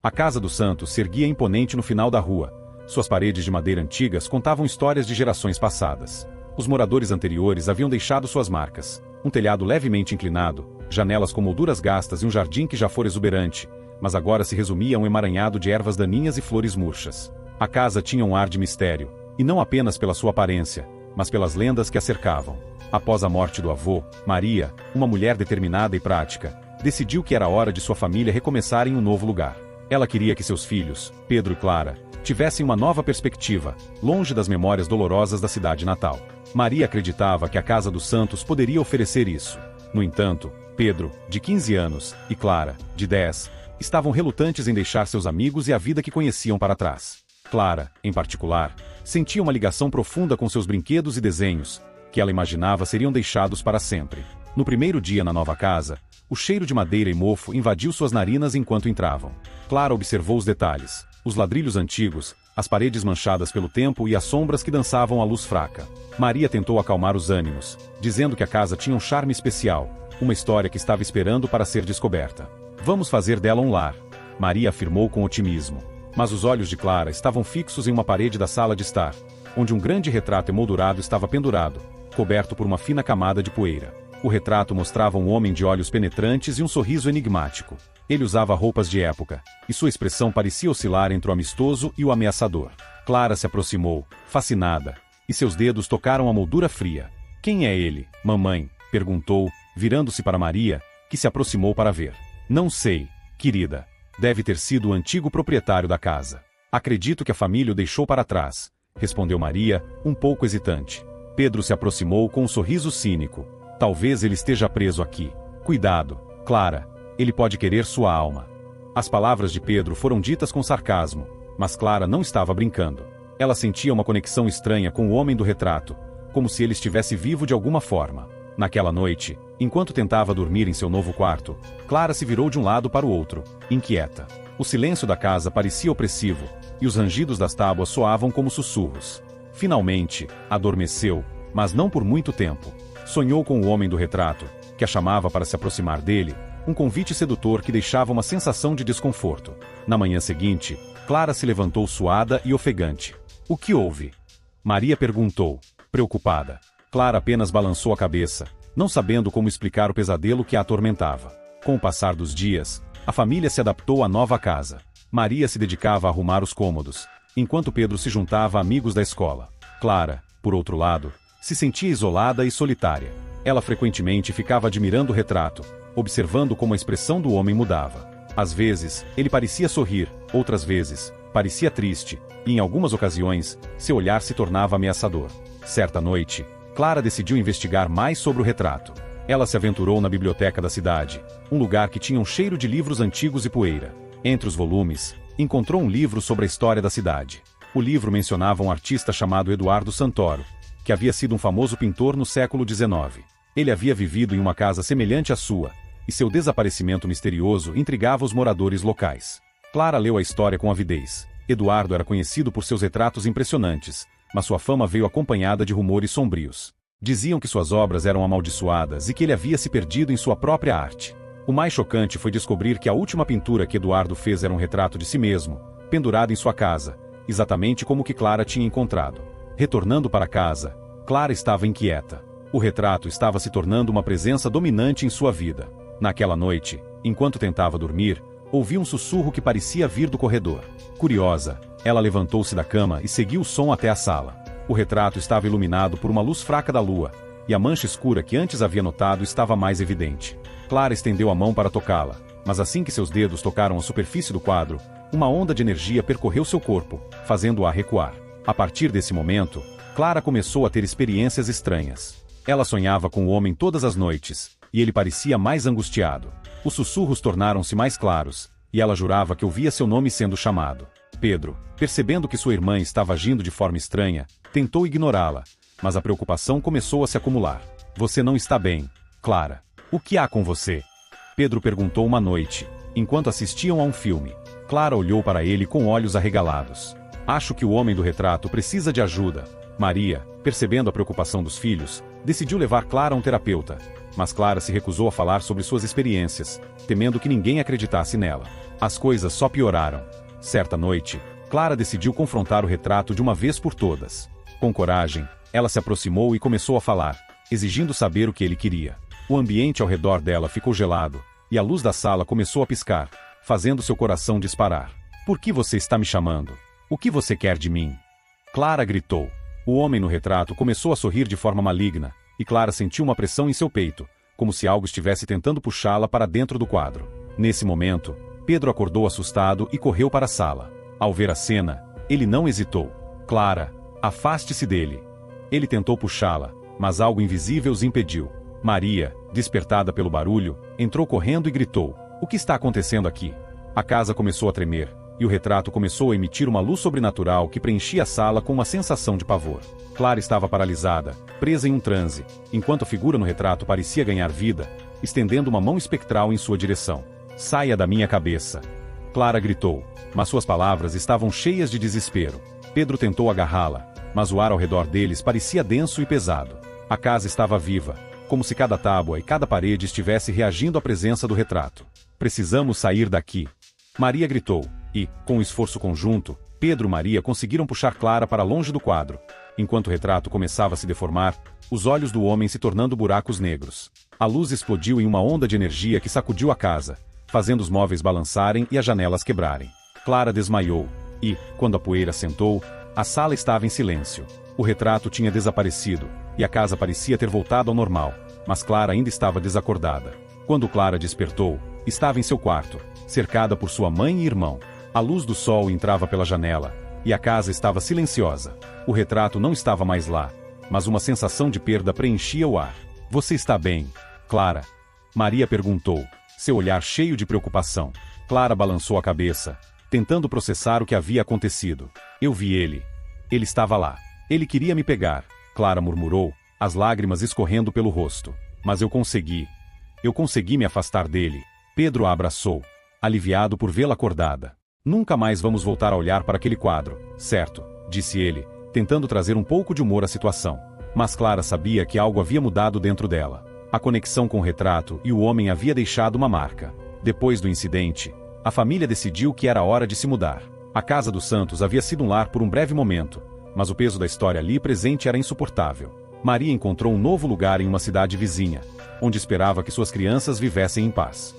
A casa dos Santos se erguia imponente no final da rua. Suas paredes de madeira antigas contavam histórias de gerações passadas. Os moradores anteriores haviam deixado suas marcas. Um telhado levemente inclinado, janelas com molduras gastas e um jardim que já fora exuberante, mas agora se resumia a um emaranhado de ervas daninhas e flores murchas. A casa tinha um ar de mistério, e não apenas pela sua aparência, mas pelas lendas que a cercavam. Após a morte do avô, Maria, uma mulher determinada e prática, decidiu que era hora de sua família recomeçar em um novo lugar. Ela queria que seus filhos, Pedro e Clara, tivessem uma nova perspectiva, longe das memórias dolorosas da cidade natal. Maria acreditava que a Casa dos Santos poderia oferecer isso. No entanto, Pedro, de 15 anos, e Clara, de 10, estavam relutantes em deixar seus amigos e a vida que conheciam para trás. Clara, em particular, sentia uma ligação profunda com seus brinquedos e desenhos, que ela imaginava seriam deixados para sempre. No primeiro dia na nova casa, o cheiro de madeira e mofo invadiu suas narinas enquanto entravam. Clara observou os detalhes, os ladrilhos antigos, as paredes manchadas pelo tempo e as sombras que dançavam à luz fraca. Maria tentou acalmar os ânimos, dizendo que a casa tinha um charme especial, uma história que estava esperando para ser descoberta. Vamos fazer dela um lar, Maria afirmou com otimismo. Mas os olhos de Clara estavam fixos em uma parede da sala de estar, onde um grande retrato emoldurado estava pendurado, coberto por uma fina camada de poeira. O retrato mostrava um homem de olhos penetrantes e um sorriso enigmático. Ele usava roupas de época, e sua expressão parecia oscilar entre o amistoso e o ameaçador. Clara se aproximou, fascinada, e seus dedos tocaram a moldura fria. Quem é ele, mamãe? Perguntou, virando-se para Maria, que se aproximou para ver. Não sei, querida. Deve ter sido o antigo proprietário da casa. Acredito que a família o deixou para trás, respondeu Maria, um pouco hesitante. Pedro se aproximou com um sorriso cínico. Talvez ele esteja preso aqui. Cuidado, Clara. Ele pode querer sua alma. As palavras de Pedro foram ditas com sarcasmo, mas Clara não estava brincando. Ela sentia uma conexão estranha com o homem do retrato, como se ele estivesse vivo de alguma forma. Naquela noite, enquanto tentava dormir em seu novo quarto, Clara se virou de um lado para o outro, inquieta. O silêncio da casa parecia opressivo, e os rangidos das tábuas soavam como sussurros. Finalmente, adormeceu, mas não por muito tempo. Sonhou com o homem do retrato, que a chamava para se aproximar dele, um convite sedutor que deixava uma sensação de desconforto. Na manhã seguinte, Clara se levantou suada e ofegante. O que houve? Maria perguntou, preocupada. Clara apenas balançou a cabeça, não sabendo como explicar o pesadelo que a atormentava. Com o passar dos dias, a família se adaptou à nova casa. Maria se dedicava a arrumar os cômodos, enquanto Pedro se juntava a amigos da escola. Clara, por outro lado, se sentia isolada e solitária. Ela frequentemente ficava admirando o retrato, observando como a expressão do homem mudava. Às vezes, ele parecia sorrir, outras vezes, parecia triste, e em algumas ocasiões, seu olhar se tornava ameaçador. Certa noite, Clara decidiu investigar mais sobre o retrato. Ela se aventurou na biblioteca da cidade, um lugar que tinha um cheiro de livros antigos e poeira. Entre os volumes, encontrou um livro sobre a história da cidade. O livro mencionava um artista chamado Eduardo Santoro, que havia sido um famoso pintor no século XIX. Ele havia vivido em uma casa semelhante à sua, e seu desaparecimento misterioso intrigava os moradores locais. Clara leu a história com avidez. Eduardo era conhecido por seus retratos impressionantes, mas sua fama veio acompanhada de rumores sombrios. Diziam que suas obras eram amaldiçoadas e que ele havia se perdido em sua própria arte. O mais chocante foi descobrir que a última pintura que Eduardo fez era um retrato de si mesmo, pendurado em sua casa, exatamente como o que Clara tinha encontrado. Retornando para casa, Clara estava inquieta. O retrato estava se tornando uma presença dominante em sua vida. Naquela noite, enquanto tentava dormir, ouviu um sussurro que parecia vir do corredor. Curiosa, ela levantou-se da cama e seguiu o som até a sala. O retrato estava iluminado por uma luz fraca da lua, e a mancha escura que antes havia notado estava mais evidente. Clara estendeu a mão para tocá-la, mas assim que seus dedos tocaram a superfície do quadro, uma onda de energia percorreu seu corpo, fazendo-a recuar. A partir desse momento, Clara começou a ter experiências estranhas. Ela sonhava com o homem todas as noites, e ele parecia mais angustiado. Os sussurros tornaram-se mais claros, e ela jurava que ouvia seu nome sendo chamado. Pedro, percebendo que sua irmã estava agindo de forma estranha, tentou ignorá-la, mas a preocupação começou a se acumular. Você não está bem, Clara. O que há com você? Pedro perguntou uma noite, enquanto assistiam a um filme. Clara olhou para ele com olhos arregalados. Acho que o homem do retrato precisa de ajuda, Maria, percebendo a preocupação dos filhos, decidiu levar Clara a um terapeuta. Mas Clara se recusou a falar sobre suas experiências, temendo que ninguém acreditasse nela. As coisas só pioraram. Certa noite, Clara decidiu confrontar o retrato de uma vez por todas. Com coragem, ela se aproximou e começou a falar, exigindo saber o que ele queria. O ambiente ao redor dela ficou gelado, e a luz da sala começou a piscar, fazendo seu coração disparar. Por que você está me chamando? O que você quer de mim? Clara gritou. O homem no retrato começou a sorrir de forma maligna, e Clara sentiu uma pressão em seu peito, como se algo estivesse tentando puxá-la para dentro do quadro. Nesse momento, Pedro acordou assustado e correu para a sala. Ao ver a cena, ele não hesitou. Clara, afaste-se dele. Ele tentou puxá-la, mas algo invisível os impediu. Maria, despertada pelo barulho, entrou correndo e gritou: "O que está acontecendo aqui?" A casa começou a tremer, e o retrato começou a emitir uma luz sobrenatural que preenchia a sala com uma sensação de pavor. Clara estava paralisada, presa em um transe, enquanto a figura no retrato parecia ganhar vida, estendendo uma mão espectral em sua direção. "Saia da minha cabeça!" Clara gritou, mas suas palavras estavam cheias de desespero. Pedro tentou agarrá-la, mas o ar ao redor deles parecia denso e pesado. A casa estava viva, como se cada tábua e cada parede estivesse reagindo à presença do retrato. "Precisamos sair daqui!" Maria gritou, e, com um esforço conjunto, Pedro e Maria conseguiram puxar Clara para longe do quadro. Enquanto o retrato começava a se deformar, os olhos do homem se tornando buracos negros. A luz explodiu em uma onda de energia que sacudiu a casa, fazendo os móveis balançarem e as janelas quebrarem. Clara desmaiou, e, quando a poeira assentou, a sala estava em silêncio. O retrato tinha desaparecido, e a casa parecia ter voltado ao normal, mas Clara ainda estava desacordada. Quando Clara despertou, estava em seu quarto, cercada por sua mãe e irmão. A luz do sol entrava pela janela, e a casa estava silenciosa. O retrato não estava mais lá, mas uma sensação de perda preenchia o ar. "Você está bem, Clara?" Maria perguntou, seu olhar cheio de preocupação. Clara balançou a cabeça, tentando processar o que havia acontecido. "Eu vi ele. Ele estava lá. Ele queria me pegar", Clara murmurou, as lágrimas escorrendo pelo rosto. "Mas eu consegui. Eu consegui me afastar dele." Pedro a abraçou, aliviado por vê-la acordada. "Nunca mais vamos voltar a olhar para aquele quadro, certo?", disse ele, tentando trazer um pouco de humor à situação. Mas Clara sabia que algo havia mudado dentro dela. A conexão com o retrato e o homem havia deixado uma marca. Depois do incidente, a família decidiu que era hora de se mudar. A casa dos Santos havia sido um lar por um breve momento, mas o peso da história ali presente era insuportável. Maria encontrou um novo lugar em uma cidade vizinha, onde esperava que suas crianças vivessem em paz.